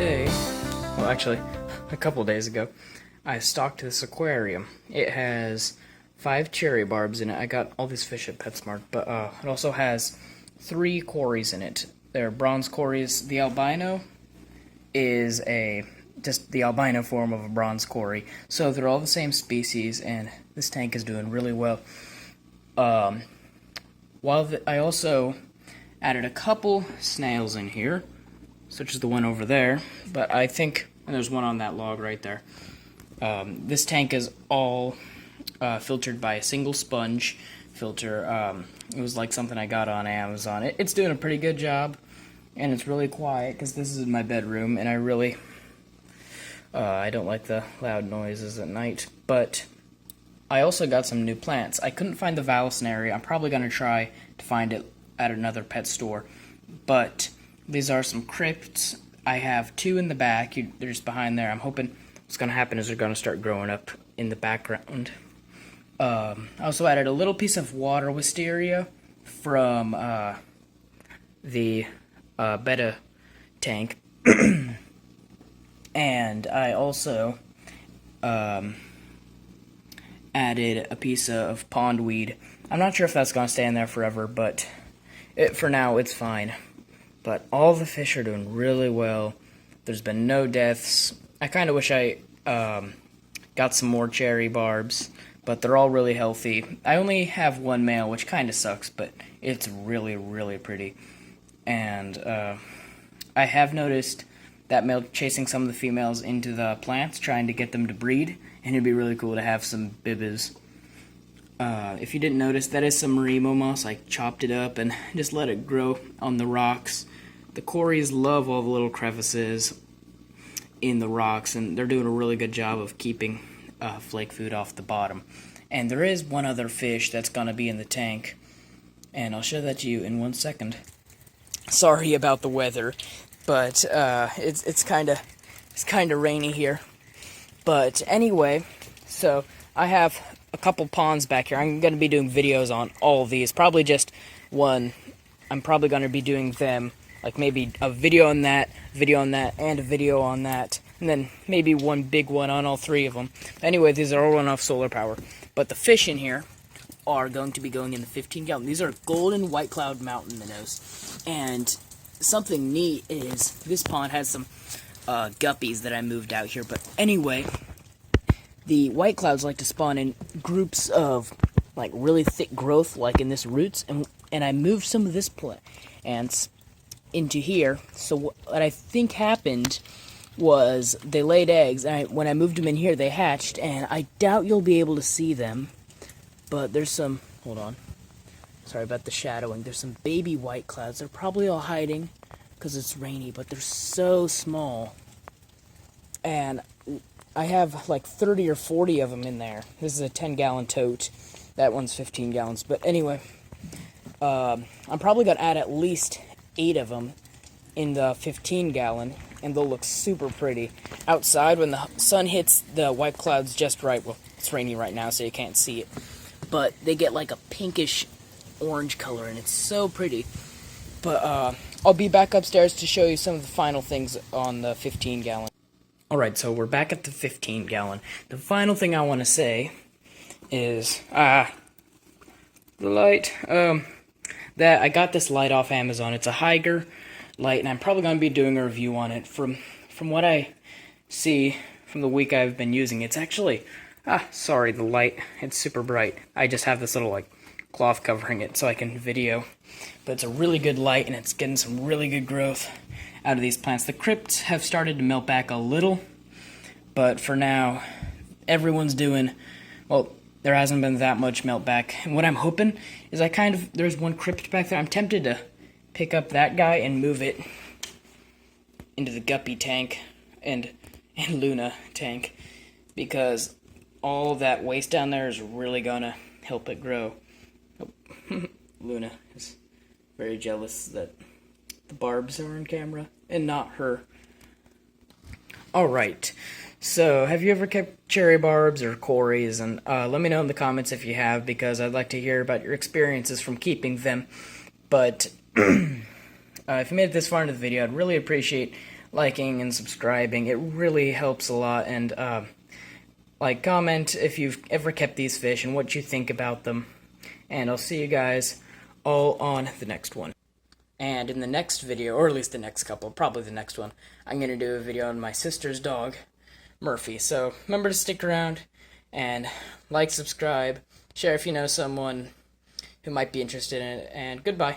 today, well actually a couple days ago, I stocked this aquarium. It has 5 cherry barbs in it. I got all these fish at PetSmart, but it also has 3 cories in it. They're bronze cories. The albino is just the albino form of a bronze cory. So they're all the same species, and this tank is doing really well. I also added a couple snails in here, such as the one over there, but I think, and there's one on that log right there. This tank is all filtered by a single sponge filter. It was like something I got on Amazon. It's doing a pretty good job, and it's really quiet because this is my bedroom, and I don't like the loud noises at night. But I also got some new plants. I couldn't find the Vallisneria. I'm probably going to try to find it at another pet store. But these are some crypts. I have 2 in the back. They're just behind there. I'm hoping what's going to happen is they're going to start growing up in the background. I also added a little piece of water wisteria from the betta tank. And I also added a piece of pondweed. I'm not sure if that's going to stay in there forever, but for now it's fine. But all the fish are doing really well. There's been no deaths. I kind of wish I got some more cherry barbs, but they're all really healthy. I only have 1 male, which kind of sucks, but it's really, really pretty. And I have noticed that male chasing some of the females into the plants, trying to get them to breed, and it'd be really cool to have some bibas. If you didn't notice, that is some Marimo moss. I chopped it up and just let it grow on the rocks. The cories love all the little crevices in the rocks, and they're doing a really good job of keeping flake food off the bottom. And there is one other fish that's going to be in the tank, and I'll show that to you in 1 second. Sorry about the weather, but it's kind of rainy here. But anyway, so I have a couple ponds back here. I'm going to be doing videos on all of these. Probably just one. I'm probably going to be doing them, like maybe a video on that, and a video on that. And then maybe one big one on all 3 of them. Anyway, these are all run off solar power. But the fish in here are going to be going in the 15-gallon. These are golden white cloud mountain minnows. And something neat is this pond has some guppies that I moved out here. But anyway, the white clouds like to spawn in groups of like really thick growth, like in this roots, and I moved some of this plants into here. So what I think happened was they laid eggs, and when I moved them in here, they hatched, and I doubt you'll be able to see them, but there's some, hold on, sorry about the shadowing, there's some baby white clouds. They're probably all hiding because it's rainy, but they're so small, and I have like 30 or 40 of them in there. This is a 10-gallon tote. That one's 15 gallons. But anyway, I'm probably going to add at least 8 of them in the 15-gallon, and they'll look super pretty. Outside, when the sun hits the white clouds just right, well, it's raining right now, so you can't see it, but they get like a pinkish orange color, and it's so pretty. But I'll be back upstairs to show you some of the final things on the 15-gallon. Alright, so we're back at the 15-gallon. The final thing I want to say is, the light, that I got this light off Amazon. It's a Higer light, and I'm probably going to be doing a review on it. From what I see from the week I've been using, it's actually, sorry, the light, it's super bright. I just have this little, like, cloth covering it so I can video. But it's a really good light, and it's getting some really good growth out of these plants. The crypts have started to melt back a little, but for now, everyone's doing, well, there hasn't been that much melt back. And what I'm hoping is there's one crypt back there. I'm tempted to pick up that guy and move it into the guppy tank and Luna tank, because all that waste down there is really gonna help it grow. Oh, Luna is very jealous that the barbs are on camera and not her. Alright, so have you ever kept cherry barbs or cories? And let me know in the comments if you have, because I'd like to hear about your experiences from keeping them. But if you made it this far into the video, I'd really appreciate liking and subscribing. It really helps a lot. And like, comment if you've ever kept these fish and what you think about them. And I'll see you guys all on the next one. And in the next video, or at least the next couple, probably the next one, I'm going to do a video on my sister's dog, Murphy. So remember to stick around and like, subscribe, share if you know someone who might be interested in it, and goodbye.